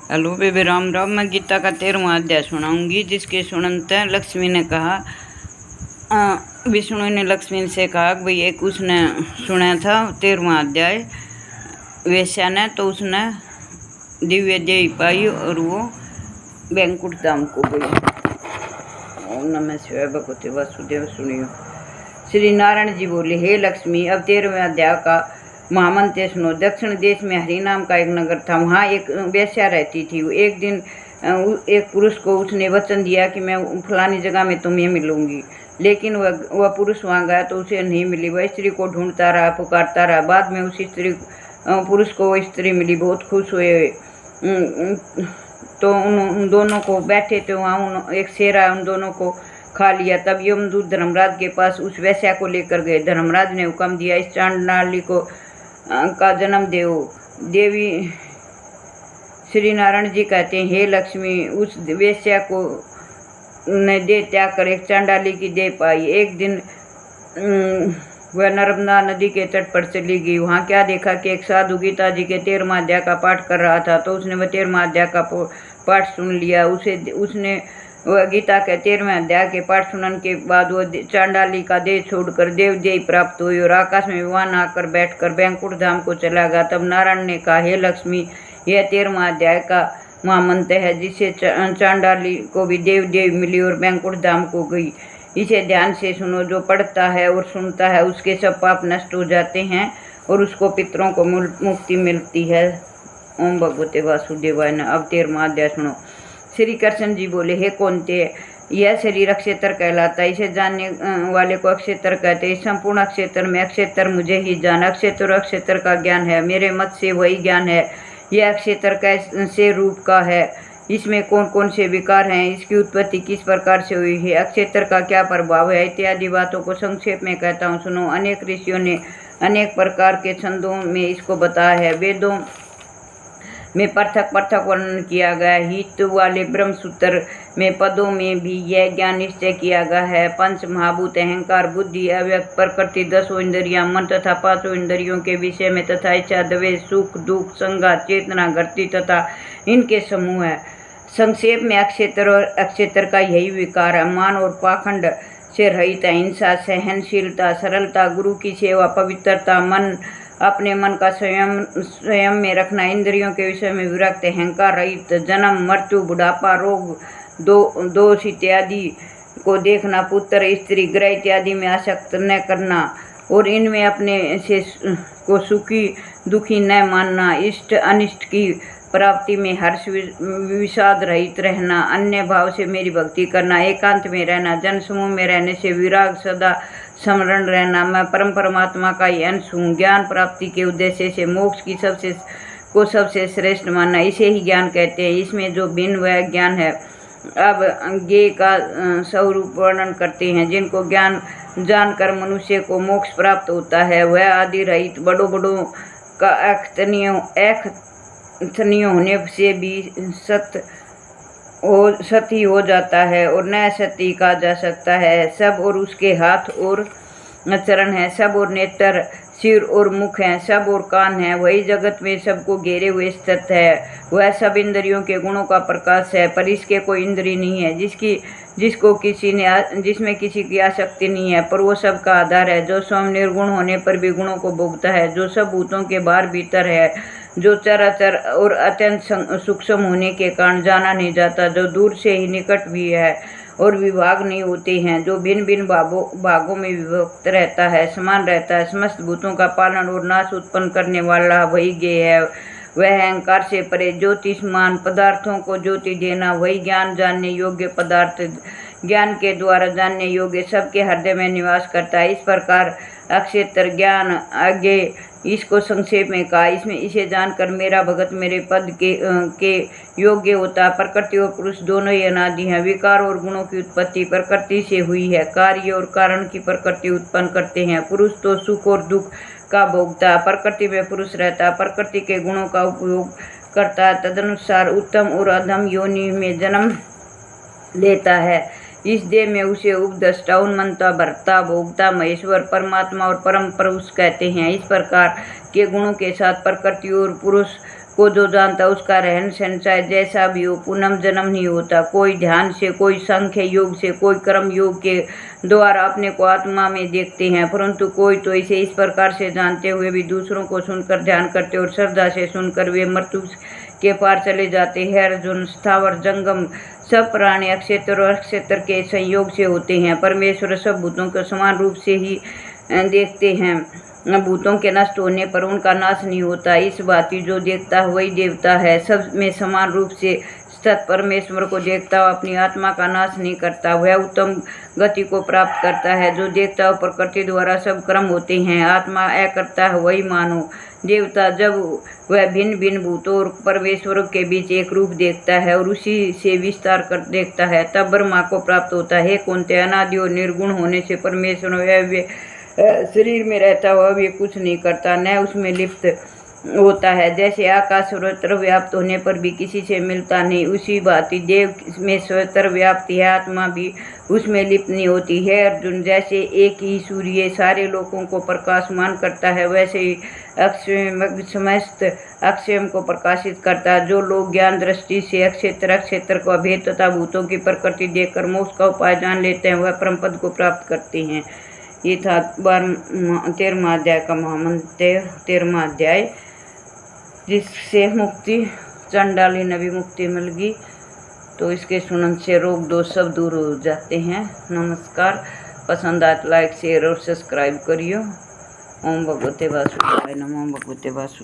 Hello baby, Ram Ram. मैं गीता का 13वां अध्याय सुनाऊंगी, जिसके सुनते लक्ष्मी ने कहा, विष्णु ने लक्ष्मी से कहा कि भाई एक उसने सुना था 13वां अध्याय वेश्या ने, तो उसने दिव्य देही पाई और वो बैंकुट धाम को गई। ओम नमः शिवाय। भगवते वासुदेव। सुनियो। श्री नारायण जी बोले, हे लक्ष्मी, अब 13वें अध्याय का महामंत्र सुनो। दक्षिण देश में हरि नाम का एक नगर था। वहाँ एक वेश्या रहती थी। एक दिन एक पुरुष को उसने वचन दिया कि मैं फलानी जगह में तुम्हें मिलूंगी, लेकिन वह पुरुष वहाँ गया तो उसे नहीं मिली। वह स्त्री को ढूंढता रहा, पुकारता रहा। बाद में उसी पुरुष को वह स्त्री मिली। बहुत खुश हुए। तो उन दोनों को बैठे थे वहाँ, एक शेरा उन दोनों को खा लिया। तब यमदूत धर्मराज के पास उस वेश्या को लेकर गए। धर्मराज ने हुक्म दिया, इस चांडाली को का जन्म देव। देवी श्री नारायण जी कहते हैं, हे लक्ष्मी, उस वेश्या को ने दे त्याग कर एक चांडाली की दे पाई। एक दिन वह नर्मदा नदी के तट पर चली गई। वहाँ क्या देखा कि एक साधु गीता जी के 13वां अध्याय का पाठ कर रहा था। तो उसने वह 13वां अध्याय का पाठ सुन लिया। उसने वह गीता के 13वें अध्याय के पाठ सुनने के बाद वो चांडाली का देह छोड़कर देव देही प्राप्त हुई और आकाश में विमान आकर बैठकर बैंकुट धाम को चला गया। तब नारायण ने कहा, हे लक्ष्मी, यह 13वां अध्याय का महामंत्र है, जिससे चांडाली को भी देव देवी मिली और बैंकुट धाम को गई। इसे ध्यान से सुनो। जो पढ़ता है और सुनता है उसके सब पाप नष्ट हो जाते हैं और उसको पितरों को मुक्ति मिलती है। ओम भगवते वासुदेवाय नमः। अब 13वां अध्याय सुनो। श्री कृष्ण जी बोले, हे कौन्ते, यह शरीर अक्षेत्र कहलाता है। इसे जानने वाले को अक्षेत्र कहते हैं। संपूर्ण अक्षेत्र में अक्षेत्र मुझे ही जान। अक्षेत्र और अक्षेत्र का ज्ञान है, मेरे मत से वही ज्ञान है। यह अक्षेत्र कैसे रूप का है, इसमें कौन कौन से विकार हैं, इसकी उत्पत्ति किस प्रकार से हुई है, अक्षेत्र का क्या प्रभाव है, इत्यादि बातों को संक्षेप में कहता हूँ, सुनो। अनेक ऋषियों ने अनेक प्रकार के छंदों में इसको बताया है। वेदों में पृथक पृथक वर्णन किया गया। हित वाले ब्रह्मसूत्र में पदों में भी यह ज्ञान निश्चय किया गया है। पंच महाभूत, अहंकार, बुद्धि, अव्यक्त प्रकृति, 10 इंद्रियां, मन तथा 5 इंद्रियों के विषय में तथा इच्छा, द्वेष, सुख दुख, संघात, चेतना, गति तथा इनके समूह है। संक्षेप में अक्षेत्र और अक्षेत्र का यही विकार है। मान और पाखंड से रहित, हिंसा, सहनशीलता, सरलता, गुरु की सेवा, पवित्रता, मन अपने मन का स्वयं में रखना, इंद्रियों के विषय में विरक्त, अहंकार रहित, जन्म मृत्यु बुढ़ापा रोग दोष इत्यादि को देखना, पुत्र स्त्री ग्रह इत्यादि में आसक्त न करना और इनमें अपने से को सुखी दुखी न मानना, इष्ट अनिष्ट की प्राप्ति में हर्ष विषाद रहित रहना, अन्य भाव से मेरी भक्ति करना, एकांत में रहना, जन समूह में रहने से विराग, सदा स्मरण रहना, मैं परम परमात्मा का ही अंश हूँ। ज्ञान प्राप्ति के उद्देश्य से मोक्ष की सबसे श्रेष्ठ मानना, इसे ही ज्ञान कहते हैं। इसमें जो भिन्न वह ज्ञान है। अब ज्ञेय का स्वरूप वर्णन करते हैं। जिनको ज्ञान जानकर मनुष्य को मोक्ष प्राप्त होता है, वह आदि रहित बड़ों का अखनीय होने से भी सती हो जाता है और न सती कहा जा सकता है। सब और उसके हाथ और चरण है, सब और नेत्र, सिर और मुख हैं, सब और कान है। वही जगत में सबको घेरे हुए स्थित है। वह सब इंद्रियों के गुणों का प्रकाश है, पर इसके कोई इंद्रिय नहीं है जिसमें किसी की आसक्ति नहीं है, पर वो सबका आधार है। जो स्वयं निर्गुण होने पर भी गुणों को भोगता है, जो सब भूतों के बाहर भीतर है, जो चराचर और अत्यंत सूक्ष्म होने के कारण जाना नहीं जाता, जो दूर से ही निकट भी है और विभाग नहीं होते हैं, जो भिन्न भिन्न भागों में विभक्त रहता है, समान रहता है, समस्त भूतों का पालन और नाश उत्पन्न करने वाला वही ज्ञेय है। वह अहंकार से परे ज्योतिषमान पदार्थों को ज्योति देना, वही ज्ञान जानने योग्य पदार्थ ज्ञान के द्वारा जानने योग्य सबके हृदय में निवास करता है। इस प्रकार अक्षेत्र ज्ञान आगे इसको संक्षेप में कहा। इसमें इसे जानकर मेरा भगत मेरे पद के योग्य होता है। प्रकृति और पुरुष दोनों ही अनादि हैं। विकार और गुणों की उत्पत्ति प्रकृति से हुई है। कार्य और कारण की प्रकृति उत्पन्न करते हैं। पुरुष तो सुख और दुख का भोगता है। प्रकृति में पुरुष रहता है, प्रकृति के गुणों का उपयोग करता है, तदनुसार उत्तम और अधम योनि में जन्म लेता है। इस देह में उसे उपदष्टा, उन्मंता, भर्ता, भोक्ता, महेश्वर, परमात्मा और परम पुरुष कहते हैं। इस प्रकार के गुणों के साथ प्रकृति और पुरुष को जो जानता उसका रहन सहन चाहे जैसा भी हो पुनः जन्म नहीं होता। कोई ध्यान से, कोई सांख्य योग से, कोई कर्म योग के द्वारा अपने को आत्मा में देखते हैं, परंतु कोई तो इसे इस प्रकार से जानते हुए भी दूसरों को सुनकर ध्यान करते और श्रद्धा से सुनकर वे मृत्यु के पार चले जाते हैं। अर्जुन, स्थावर जंगम सब प्राणी अक्षेत्र और अक्षेत्र के संयोग से होते हैं। परमेश्वर सब भूतों को समान रूप से ही देखते हैं। भूतों के नष्ट होने पर उनका नाश नहीं होता। इस बात की जो देखता है वही देवता है। सब में समान रूप से स्थित परमेश्वर को देखता हुआ अपनी आत्मा का नाश नहीं करता, वह उत्तम गति को प्राप्त करता है। जो देखता हुआ प्रकृति द्वारा सब कर्म होते हैं, आत्मा करता है, वही मानो देवता। जब वह भिन्न भिन्न भूतों और परमेश्वरों के बीच एक रूप देखता है और उसी से विस्तार कर देखता है, तब ब्रह्मा को प्राप्त होता है। कौनते अनादि और निर्गुण होने से परमेश्वर वह शरीर में रहता हुआ भी कुछ नहीं करता, न उसमें लिप्त होता है। जैसे आकाश सर्वत्र व्याप्त होने पर भी किसी से मिलता नहीं, उसी भांति देव में सर्वत्र व्याप्त है, आत्मा भी उसमें लिप्त नहीं होती है। अर्जुन, जैसे एक ही सूर्य सारे लोगों को प्रकाशमान करता है, वैसे ही समस्त अक्षयम को प्रकाशित करता है। जो लोग ज्ञान दृष्टि से अक्षेत्र को अभेद तथा भूतों की प्रकृति देखकर मोक्ष का उपाय जान लेते हैं, वह परम पद को प्राप्त करते हैं। ये था 13वां अध्याय का महामंत्र, 13वां अध्याय, जिससे मुक्ति चंडाली नबी मुक्ति मिल गई। तो इसके सुनन से रोग दोष सब दूर हो जाते हैं। नमस्कार। पसंद आए तो लाइक शेयर और सब्सक्राइब करियो। ओम भगवते वासुदेवाय नमः। ओम भगवते वासुदेवाय।